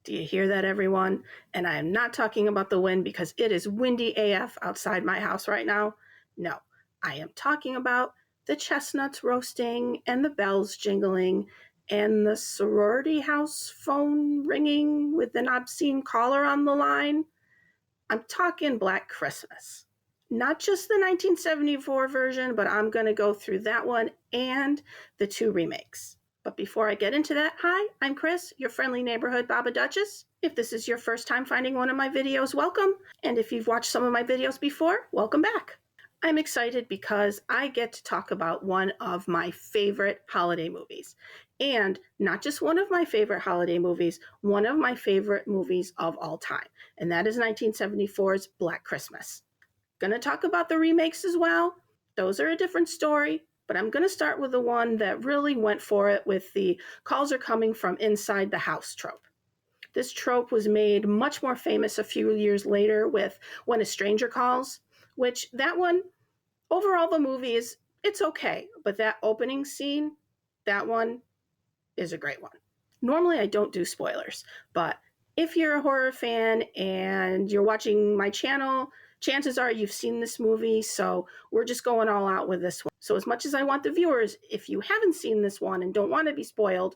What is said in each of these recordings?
Do you hear that, everyone? And I am not talking about the wind because it is windy AF outside my house right now. No, I am talking about the chestnuts roasting and the bells jingling and the sorority house phone ringing with an obscene caller on the line. I'm talking Black Christmas. Not just the 1974 version, but I'm going to go through that one and the 2 remakes. But before I get into that, hi, I'm Chris, your friendly neighborhood Baba Duchess. If this is your first time finding one of my videos, welcome. And if you've watched some of my videos before, welcome back. I'm excited because I get to talk about one of my favorite holiday movies. And not just one of my favorite holiday movies, one of my favorite movies of all time. And that is 1974's Black Christmas. Gonna talk about the remakes as well. Those are a different story. But I'm going to start with the one that really went for it with the calls are coming from inside the house trope. This trope was made much more famous a few years later with When a Stranger Calls, which that one, overall the movie it's okay. But that opening scene, that one is a great one. Normally I don't do spoilers, but if you're a horror fan and you're watching my channel, chances are you've seen this movie, so we're just going all out with this one. So as much as I want the viewers, if you haven't seen this one and don't want to be spoiled,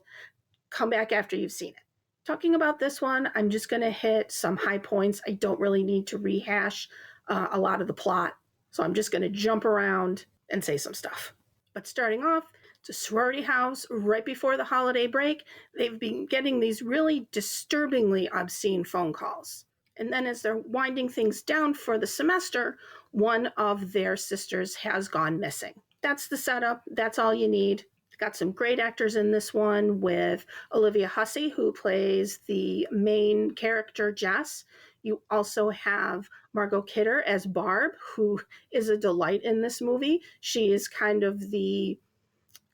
come back after you've seen it. Talking about this one, I'm just going to hit some high points. I don't really need to rehash a lot of the plot, so I'm just going to jump around and say some stuff. But starting off, it's a sorority house right before the holiday break. They've been getting these really disturbingly obscene phone calls. And then as they're winding things down for the semester, one of their sisters has gone missing. That's the setup. That's all you need. Got some great actors in this one with Olivia Hussey, who plays the main character, Jess. You also have Margot Kidder as Barb, who is a delight in this movie. She is kind of the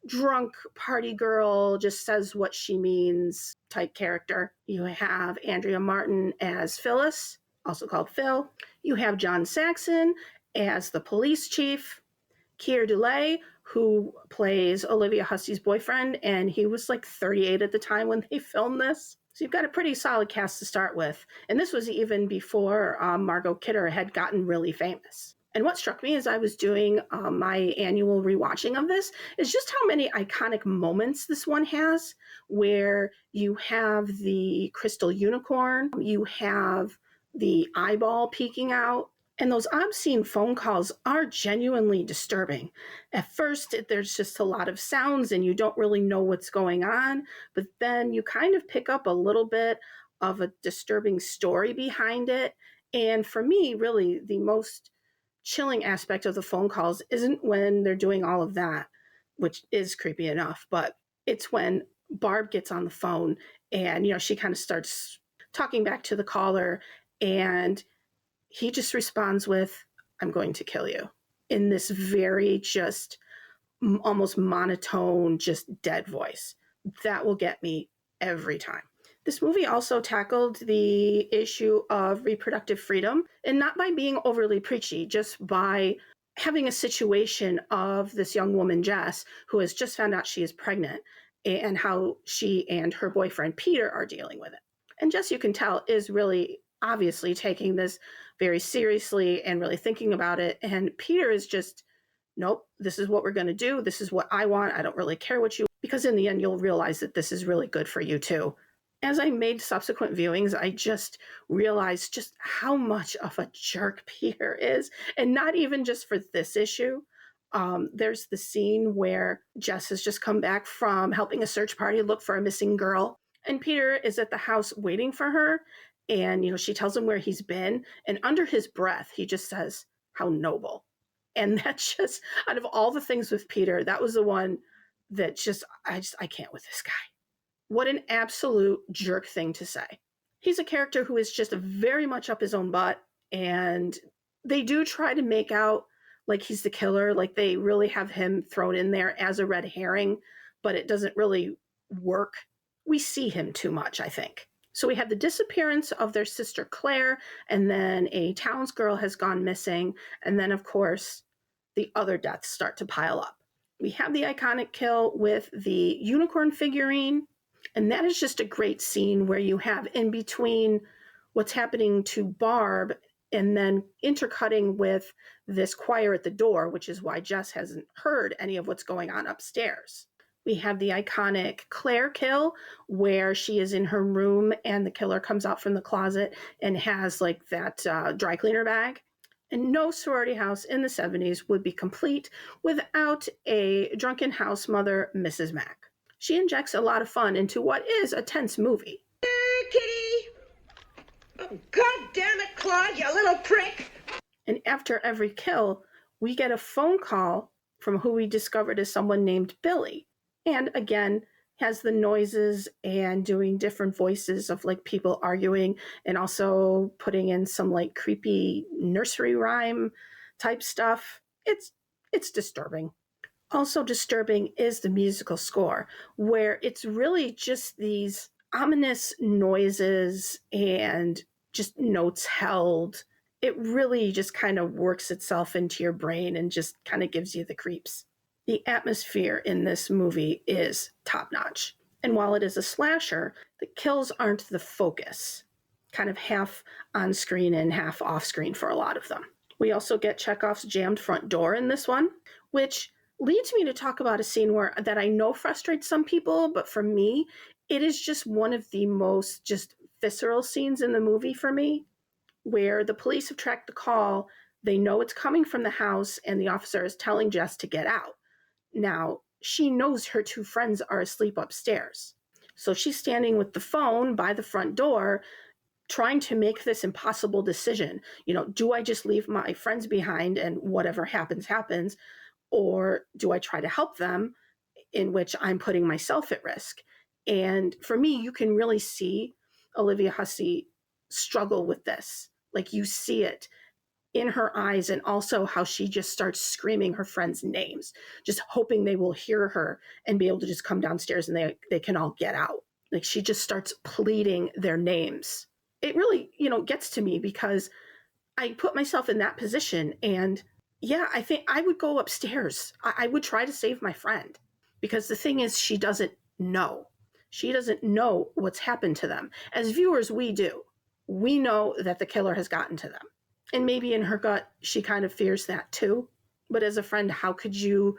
drunk party girl, just says what she means type character. You have Andrea Martin as Phyllis, also called Phil. You have John Saxon as the police chief. Keir Dullea, who plays Olivia Hussey's boyfriend, and he was like 38 at the time when they filmed this. So you've got a pretty solid cast to start with. And this was even before Margot Kidder had gotten really famous. And what struck me as I was doing my annual rewatching of this is just how many iconic moments this one has, where you have the crystal unicorn, you have the eyeball peeking out, and those obscene phone calls are genuinely disturbing. At first, there's just a lot of sounds and you don't really know what's going on, but then you kind of pick up a little bit of a disturbing story behind it. And for me, really, the most chilling aspect of the phone calls isn't when they're doing all of that, which is creepy enough, but it's when Barb gets on the phone and, she kind of starts talking back to the caller, and he just responds with, "I'm going to kill you," in this very just almost monotone, just dead voice. That will get me every time. This movie also tackled the issue of reproductive freedom, and not by being overly preachy, just by having a situation of this young woman, Jess, who has just found out she is pregnant, and how she and her boyfriend, Peter, are dealing with it. And Jess, you can tell, is really obviously taking this very seriously and really thinking about it. And Peter is just, nope, this is what we're going to do. This is what I want. I don't really care what you, because in the end, you'll realize that this is really good for you too. As I made subsequent viewings, I just realized just how much of a jerk Peter is. And not even just for this issue. There's the scene where Jess has just come back from helping a search party look for a missing girl. And Peter is at the house waiting for her. And, she tells him where he's been. And under his breath, he just says, "How noble." And that's just, out of all the things with Peter, that was the one that I can't with this guy. What an absolute jerk thing to say. He's a character who is just very much up his own butt. And they do try to make out like he's the killer. Like they really have him thrown in there as a red herring, but it doesn't really work. We see him too much, I think. So we have the disappearance of their sister Claire, and then a townsgirl has gone missing, and then, of course, the other deaths start to pile up. We have the iconic kill with the unicorn figurine, And that is just a great scene where you have in between what's happening to Barb and then intercutting with this choir at the door, which is why Jess hasn't heard any of what's going on upstairs. We have the iconic Claire kill where she is in her room and the killer comes out from the closet and has like that dry cleaner bag. And no sorority house in the 70s would be complete without a drunken house mother, Mrs. Mack. She injects a lot of fun into what is a tense movie. Kitty! Oh, God damn it, Claude, you little prick! And after every kill, we get a phone call from who we discovered is someone named Billy. And again, has the noises and doing different voices of like people arguing and also putting in some like creepy nursery rhyme type stuff. It's disturbing. Also disturbing is the musical score, where it's really just these ominous noises and just notes held. It really just kind of works itself into your brain and just kind of gives you the creeps. The atmosphere in this movie is top notch. And while it is a slasher, the kills aren't the focus, kind of half on screen and half off screen for a lot of them. We also get Chekhov's jammed front door in this one, which leads me to talk about a scene that I know frustrates some people, but for me, it is just one of the most just visceral scenes in the movie for me, where the police have tracked the call, they know it's coming from the house, and the officer is telling Jess to get out. Now, she knows her two friends are asleep upstairs. So she's standing with the phone by the front door, trying to make this impossible decision. Do I just leave my friends behind and whatever happens, happens? Or do I try to help them, in which I'm putting myself at risk? And for me, you can really see Olivia Hussey struggle with this. Like you see it in her eyes, and also how she just starts screaming her friends' names, just hoping they will hear her and be able to just come downstairs and they can all get out. Like she just starts pleading their names. It really, gets to me because I put myself in that position, and yeah, I think I would go upstairs. I would try to save my friend, because the thing is, she doesn't know. She doesn't know what's happened to them. As viewers, we do. We know that the killer has gotten to them. And maybe in her gut, she kind of fears that too. But as a friend, how could you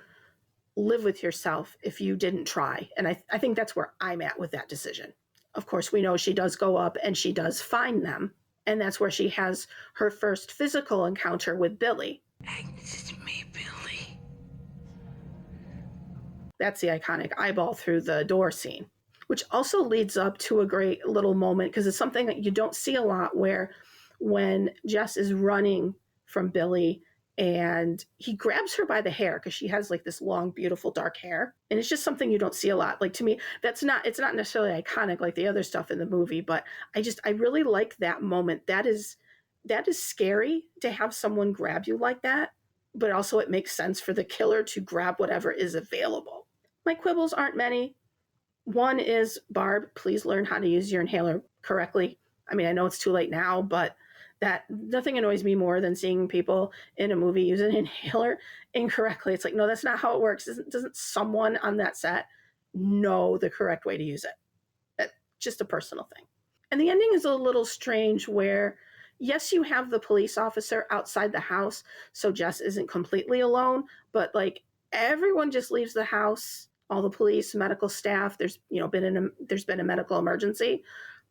live with yourself if you didn't try? And I think that's where I'm at with that decision. Of course, we know she does go up and she does find them. And that's where she has her first physical encounter with Billy. Agnes, it's me, Billy. That's the iconic eyeball through the door scene, which also leads up to a great little moment, because it's something that you don't see a lot, where when Jess is running from Billy and he grabs her by the hair, because she has like this long, beautiful dark hair. And it's just something you don't see a lot. Like to me, it's not necessarily iconic like the other stuff in the movie, but I really like that moment. That is scary to have someone grab you like that, but also it makes sense for the killer to grab whatever is available. My quibbles aren't many. One is, Barb, please learn how to use your inhaler correctly. I mean, I know it's too late now, but that nothing annoys me more than seeing people in a movie use an inhaler incorrectly. It's like, no, that's not how it works. Doesn't someone on that set know the correct way to use it? That's just a personal thing. And the ending is a little strange, where yes, you have the police officer outside the house, so Jess isn't completely alone, but like everyone just leaves the house, all the police, medical staff. There's been a medical emergency,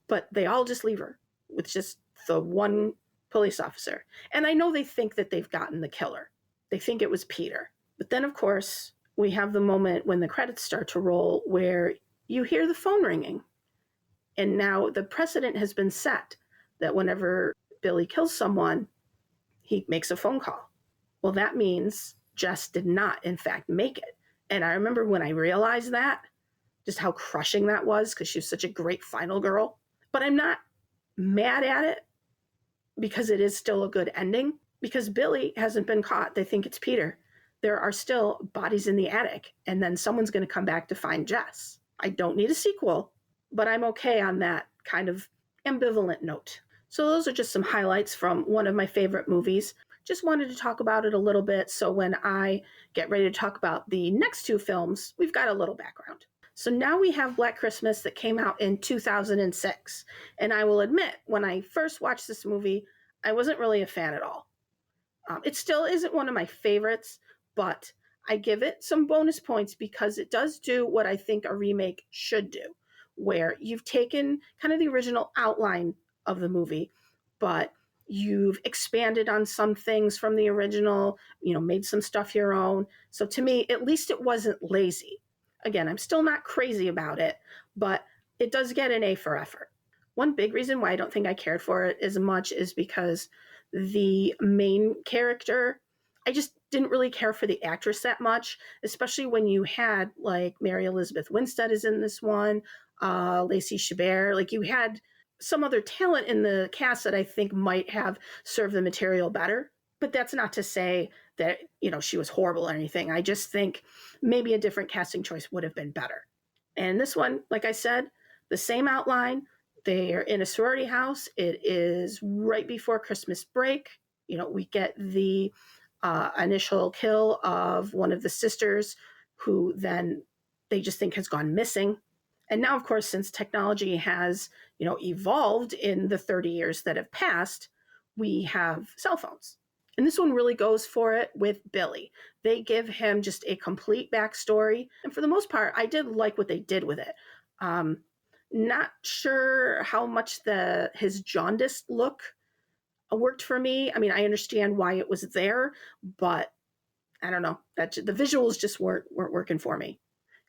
but they all just leave her with just the one police officer. And I know they think that they've gotten the killer. They think it was Peter. But then, of course, we have the moment when the credits start to roll where you hear the phone ringing. And now the precedent has been set that whenever Billy kills someone, he makes a phone call. Well, that means Jess did not, in fact, make it. And I remember when I realized that, just how crushing that was, because she was such a great final girl. But I'm not mad at it, because it is still a good ending, because Billy hasn't been caught. They think it's Peter. There are still bodies in the attic, and then someone's going to come back to find Jess. I don't need a sequel, but I'm okay on that kind of ambivalent note. So those are just some highlights from one of my favorite movies. Just wanted to talk about it a little bit, so when I get ready to talk about the next two films, we've got a little background. So now we have Black Christmas that came out in 2006. And I will admit, when I first watched this movie, I wasn't really a fan at all. It still isn't one of my favorites, but I give it some bonus points because it does do what I think a remake should do, where you've taken kind of the original outline of the movie, but you've expanded on some things from the original, made some stuff your own. So to me, at least it wasn't lazy. Again, I'm still not crazy about it, but it does get an A for effort. One big reason why I don't think I cared for it as much is because the main character, I just didn't really care for the actress that much, especially when you had like Mary Elizabeth Winstead is in this one, Lacey Chabert. Like you had some other talent in the cast that I think might have served the material better. But that's not to say that, she was horrible or anything. I just think maybe a different casting choice would have been better. And this one, like I said, the same outline. They're in a sorority house. It is right before Christmas break. We get the initial kill of one of the sisters who then they just think has gone missing. And now, of course, since technology has, evolved in the 30 years that have passed, we have cell phones. And this one really goes for it with Billy. They give him just a complete backstory. And for the most part, I did like what they did with it. Not sure how much his jaundiced look worked for me. I mean, I understand why it was there, but I don't know. That the visuals just weren't working for me.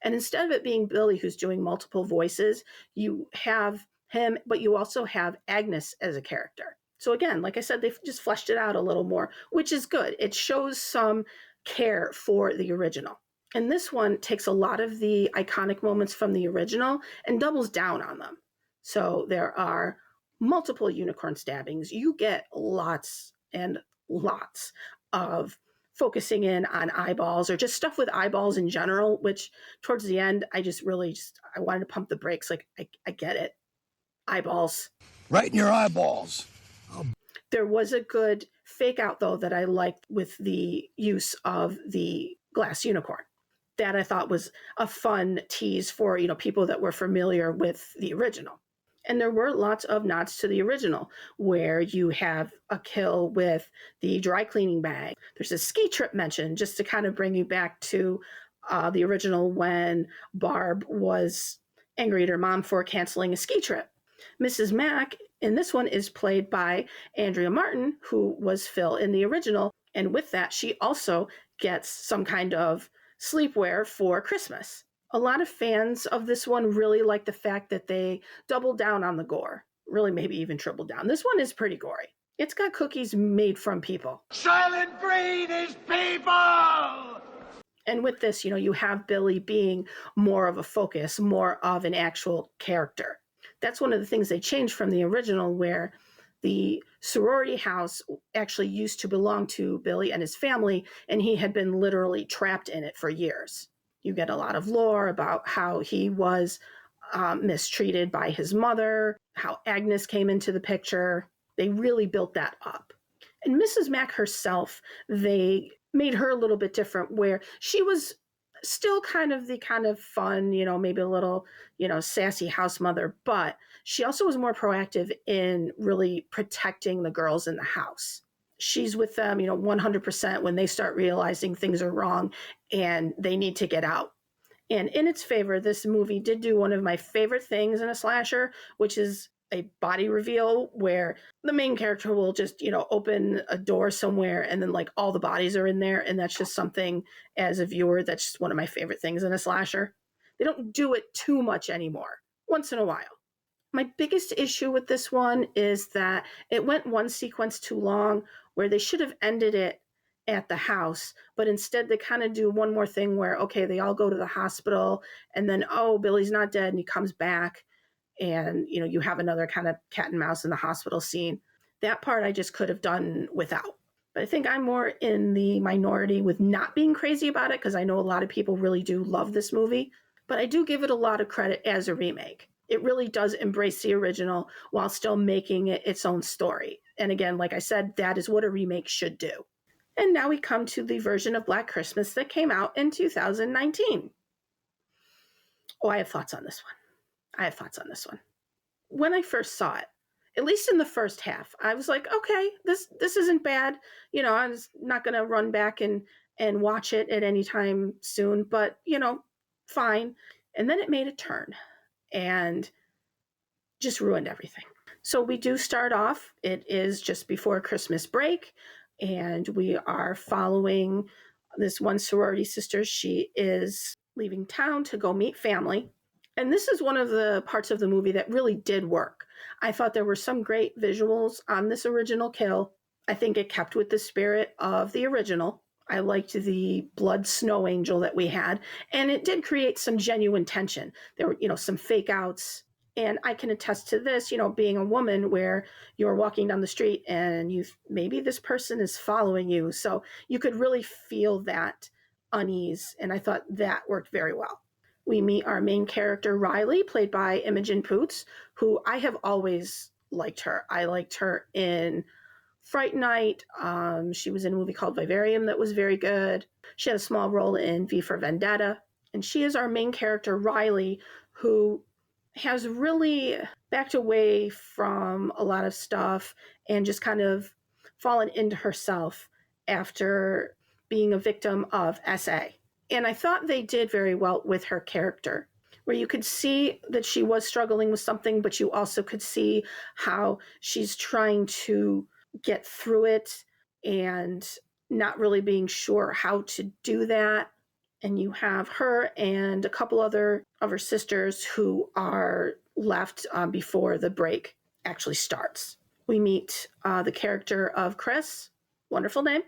And instead of it being Billy who's doing multiple voices, you have him, but you also have Agnes as a character. So again, like I said, they've just fleshed it out a little more, which is good. It shows some care for the original. And this one takes a lot of the iconic moments from the original and doubles down on them. So there are multiple unicorn stabbings. You get lots and lots of focusing in on eyeballs or just stuff with eyeballs in general, which towards the end, I wanted to pump the brakes. Like, I get it. Eyeballs. Right in your eyeballs. There was a good fake out, though, that I liked with the use of the glass unicorn. That I thought was a fun tease for, people that were familiar with the original. And there were lots of nods to the original, where you have a kill with the dry cleaning bag. There's a ski trip mentioned, just to kind of bring you back to the original when Barb was angry at her mom for canceling a ski trip. Mrs. Mack in this one is played by Andrea Martin, who was Phil in the original. And with that, she also gets some kind of sleepwear for Christmas. A lot of fans of this one really like the fact that they doubled down on the gore, really maybe even tripled down. This one is pretty gory. It's got cookies made from people. Silent breed is people! And with this, you have Billy being more of a focus, more of an actual character. That's one of the things they changed from the original, where the sorority house actually used to belong to Billy and his family, and he had been literally trapped in it for years. You get a lot of lore about how he was mistreated by his mother, how Agnes came into the picture. They really built that up. And Mrs. Mack herself, they made her a little bit different, where she was still kind of fun, maybe a little, sassy house mother, but she also was more proactive in really protecting the girls in the house. She's with them, 100% when they start realizing things are wrong and they need to get out. And in its favor, this movie did do one of my favorite things in a slasher, which is a body reveal where the main character will just, open a door somewhere and then like all the bodies are in there. And that's just something as a viewer, that's just one of my favorite things in a slasher. They don't do it too much anymore, once in a while. My biggest issue with this one is that it went one sequence too long, where they should have ended it at the house, but instead they kind of do one more thing where, okay, they all go to the hospital and then, oh, Billy's not dead and he comes back. And, you have another kind of cat and mouse in the hospital scene. That part I just could have done without. But I think I'm more in the minority with not being crazy about it, because I know a lot of people really do love this movie. But I do give it a lot of credit as a remake. It really does embrace the original while still making it its own story. And again, like I said, that is what a remake should do. And now we come to the version of Black Christmas that came out in 2019. Oh, I have thoughts on this one. When I first saw it, at least in the first half, I was like, okay, this isn't bad. I was not going to run back and watch it at any time soon, but fine. And then it made a turn and just ruined everything. So we do start off. It is just before Christmas break, and we are following this one sorority sister. She is leaving town to go meet family. And this is one of the parts of the movie that really did work. I thought there were some great visuals on this original kill. I think it kept with the spirit of the original. I liked the blood snow angel that we had, and it did create some genuine tension. There were, some fake outs. And I can attest to this, being a woman where you're walking down the street and maybe this person is following you. So you could really feel that unease. And I thought that worked very well. We meet our main character, Riley, played by Imogen Poots, who I have always liked her. I liked her in Fright Night. She was in a movie called Vivarium that was very good. She had a small role in V for Vendetta. And she is our main character, Riley, who has really backed away from a lot of stuff and just kind of fallen into herself after being a victim of SA. And I thought they did very well with her character, where you could see that she was struggling with something, but you also could see how she's trying to get through it and not really being sure how to do that. And you have her and a couple other of her sisters who are left before the break actually starts. We meet the character of Chris, wonderful name.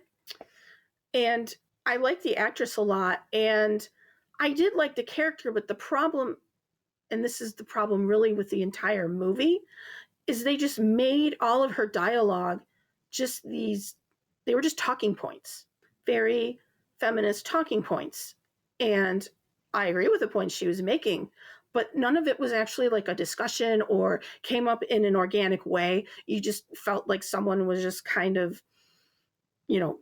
And I like the actress a lot, and I did like the character, but the problem, and this is the problem really with the entire movie, is they just made all of her dialogue they were just talking points, very feminist talking points. And I agree with the points she was making, but none of it was actually like a discussion or came up in an organic way. You just felt like someone was just kind of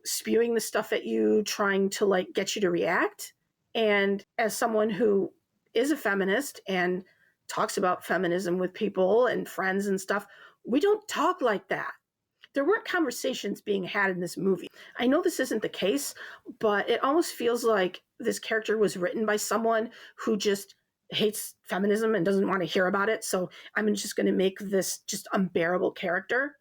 spewing the stuff at you, trying to like get you to react. And as someone who is a feminist and talks about feminism with people and friends and stuff, we don't talk like that. There weren't conversations being had in this movie. I know this isn't the case, but it almost feels like this character was written by someone who just hates feminism and doesn't want to hear about it. So I'm just going to make this just unbearable character.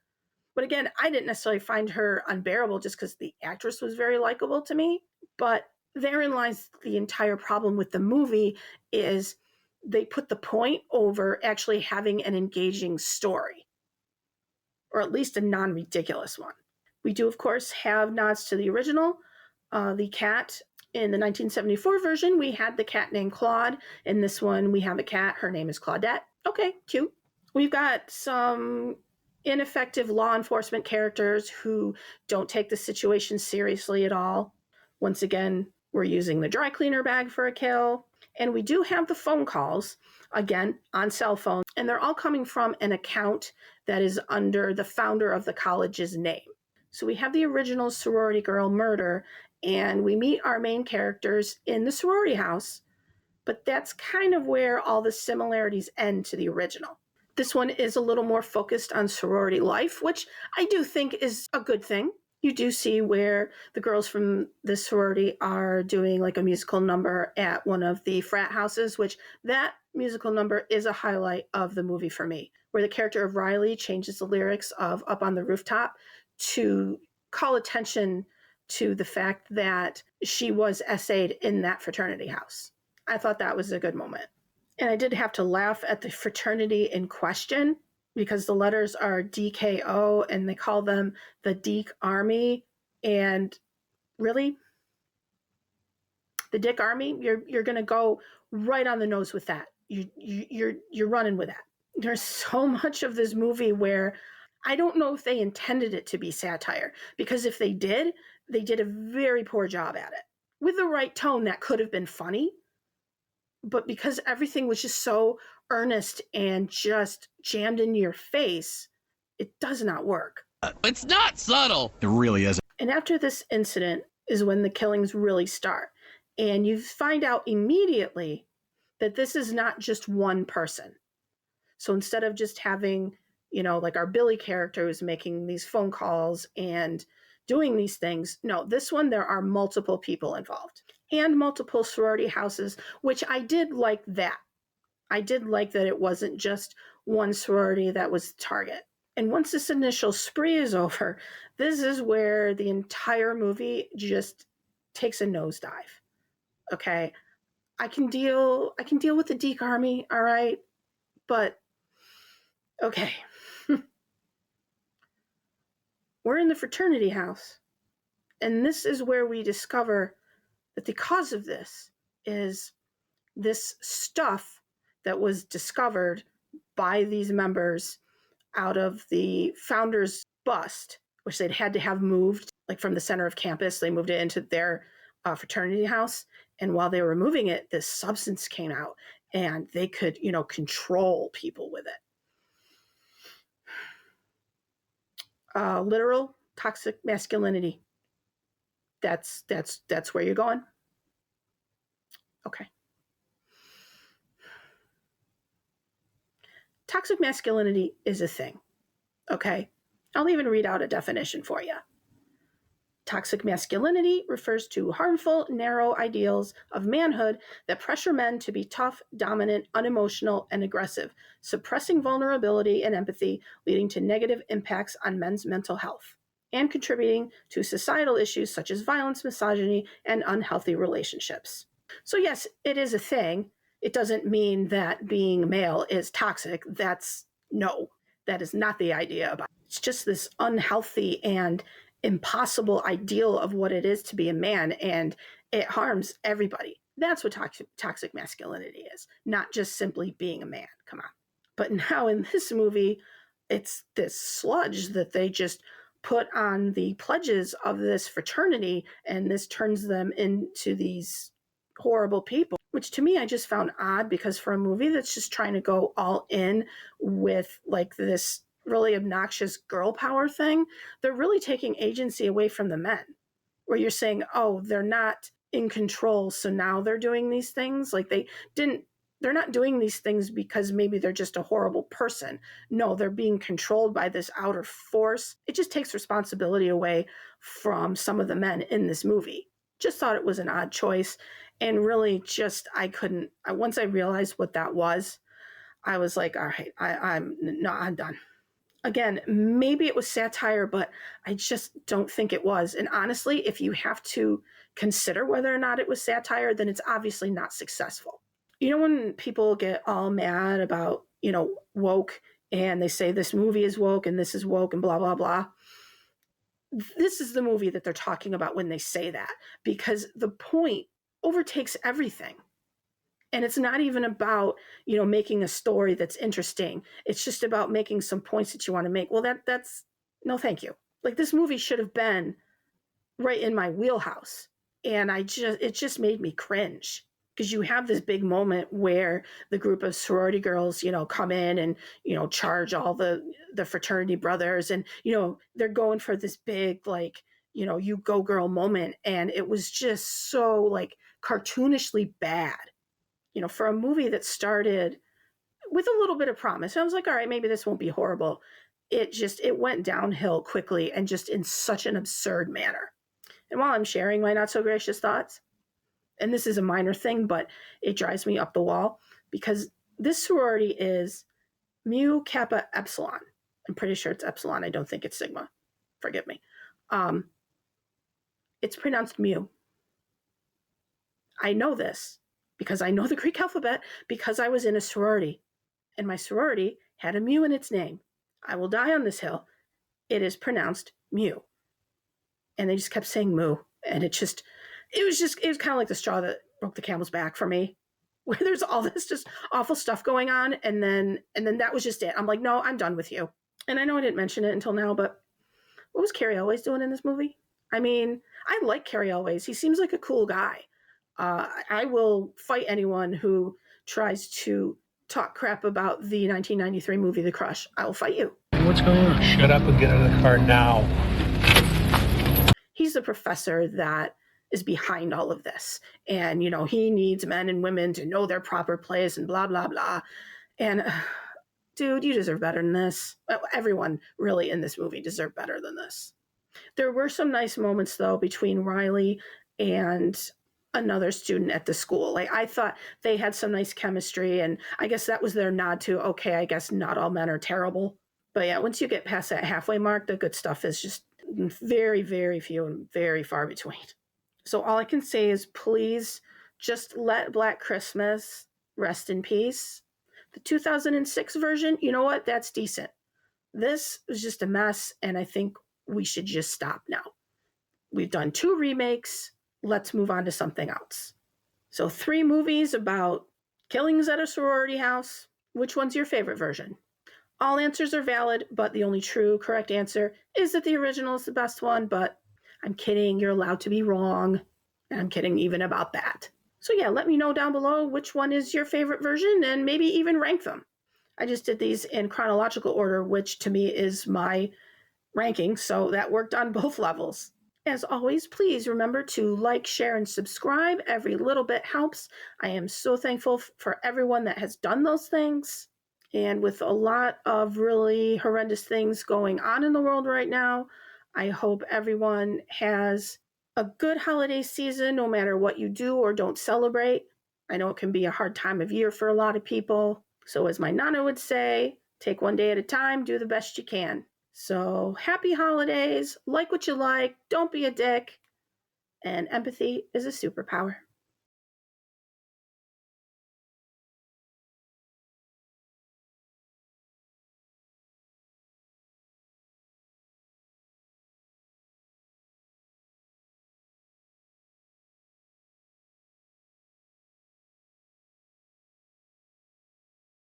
But again, I didn't necessarily find her unbearable just because the actress was very likable to me. But therein lies the entire problem with the movie is they put the point over actually having an engaging story, or at least a non-ridiculous one. We do, of course, have nods to the original. The cat in the 1974 version, we had the cat named Claude. In this one, we have a cat. Her name is Claudette. Okay, cute. We've got some ineffective law enforcement characters who don't take the situation seriously at all. Once again, we're using the dry cleaner bag for a kill. And we do have the phone calls, again, on cell phones, and they're all coming from an account that is under the founder of the college's name. So we have the original sorority girl murder, and we meet our main characters in the sorority house, but that's kind of where all the similarities end to the original. This one is a little more focused on sorority life, which I do think is a good thing. You do see where the girls from this sorority are doing like a musical number at one of the frat houses, which that musical number is a highlight of the movie for me, where the character of Riley changes the lyrics of Up on the Rooftop to call attention to the fact that she was SA'd in that fraternity house. I thought that was a good moment. And I did have to laugh at the fraternity in question because the letters are DKO and they call them the Deke Army. And really, the Dick Army, you're going to go right on the nose with that. You're running with that. There's so much of this movie where I don't know if they intended it to be satire, because if they did a very poor job at it. With the right tone, that could have been funny. But because everything was just so earnest and just jammed into your face, it does not work. It's not subtle. It really isn't. And after this incident is when the killings really start. And you find out immediately that this is not just one person. So instead of just having, like our Billy character who's making these phone calls and doing these things, no, this one, there are multiple people involved and multiple sorority houses, which I did like that. I did like that it wasn't just one sorority that was the target. And once this initial spree is over, this is where the entire movie just takes a nosedive. Okay. I can deal with the Deke Army, all right? But okay. We're in the fraternity house. And this is where we discover that the cause of this is this stuff that was discovered by these members out of the founder's bust, which they'd had to have moved, like from the center of campus. They moved it into their fraternity house. And while they were moving it, this substance came out and they could, control people with it. Literal toxic masculinity. That's where you're going. Okay. Toxic masculinity is a thing. Okay. I'll even read out a definition for you. Toxic masculinity refers to harmful, narrow ideals of manhood that pressure men to be tough, dominant, unemotional, and aggressive, suppressing vulnerability and empathy, leading to negative impacts on men's mental health, and contributing to societal issues such as violence, misogyny, and unhealthy relationships. So yes, it is a thing. It doesn't mean that being male is toxic. That is not the idea about it. It's just this unhealthy and impossible ideal of what it is to be a man, and it harms everybody. That's what toxic masculinity is, not just simply being a man. Come on. But now in this movie, it's this sludge that they just put on the pledges of this fraternity, and this turns them into these horrible people, which to me I just found odd, because for a movie that's just trying to go all in with like this really obnoxious girl power thing, they're really taking agency away from the men, where you're saying, oh, they're not in control, so now they're doing these things. Like they're not doing these things because maybe they're just a horrible person. No, they're being controlled by this outer force. It just takes responsibility away from some of the men in this movie. Just thought it was an odd choice, and really just once I realized what that was, I was like, all right, I'm done. Again, maybe it was satire, but I just don't think it was. And honestly, if you have to consider whether or not it was satire, then it's obviously not successful. When people get all mad about, woke, and they say this movie is woke and this is woke and blah, blah, blah. This is the movie that they're talking about when they say that, because the point overtakes everything. And it's not even about, making a story that's interesting. It's just about making some points that you want to make. Well, that's no, thank you. Like, this movie should have been right in my wheelhouse. And it just made me cringe, because you have this big moment where the group of sorority girls, come in and, charge all the fraternity brothers, and, they're going for this big, like, you go girl moment. And it was just so like cartoonishly bad. For a movie that started with a little bit of promise. I was like, all right, maybe this won't be horrible. It went downhill quickly, and just in such an absurd manner. And while I'm sharing my not so gracious thoughts, and this is a minor thing, but it drives me up the wall, because this sorority is Mu Kappa Epsilon. I'm pretty sure it's Epsilon. I don't think it's Sigma. Forgive me. It's pronounced Mu. I know this because I know the Greek alphabet, because I was in a sorority, and my sorority had a Mu in its name. I will die on this hill. It is pronounced Mu. And they just kept saying Mu. And it was kind of like the straw that broke the camel's back for me, where there's all this just awful stuff going on. And then that was just it. I'm like, no, I'm done with you. And I know I didn't mention it until now, but what was Carrie Elways doing in this movie? I mean, I like Carrie Elways. He seems like a cool guy. I will fight anyone who tries to talk crap about the 1993 movie The Crush. I will fight you. What's going on? Shut up and get out of the car now. He's the professor that is behind all of this. And, he needs men and women to know their proper place and blah, blah, blah. And dude, you deserve better than this. Everyone really in this movie deserved better than this. There were some nice moments, though, between Riley and another student at the school. Like, I thought they had some nice chemistry, and I guess that was their nod to, okay, I guess not all men are terrible. But yeah, once you get past that halfway mark, the good stuff is just very, very few and very far between. So all I can say is please just let Black Christmas rest in peace. The 2006 version, you know what? That's decent. This was just a mess, and I think we should just stop now. We've done 2 remakes. Let's move on to something else. So 3 movies about killings at a sorority house. Which one's your favorite version? All answers are valid, but the only true correct answer is that the original is the best one, but I'm kidding. You're allowed to be wrong. And I'm kidding even about that. So yeah, let me know down below which one is your favorite version and maybe even rank them. I just did these in chronological order, which to me is my ranking, so that worked on both levels. As always, please remember to like, share, and subscribe. Every little bit helps. I am so thankful for everyone that has done those things. And with a lot of really horrendous things going on in the world right now, I hope everyone has a good holiday season, no matter what you do or don't celebrate. I know it can be a hard time of year for a lot of people. So as my Nana would say, take one day at a time, do the best you can. So happy holidays, like what you like, don't be a dick, and empathy is a superpower.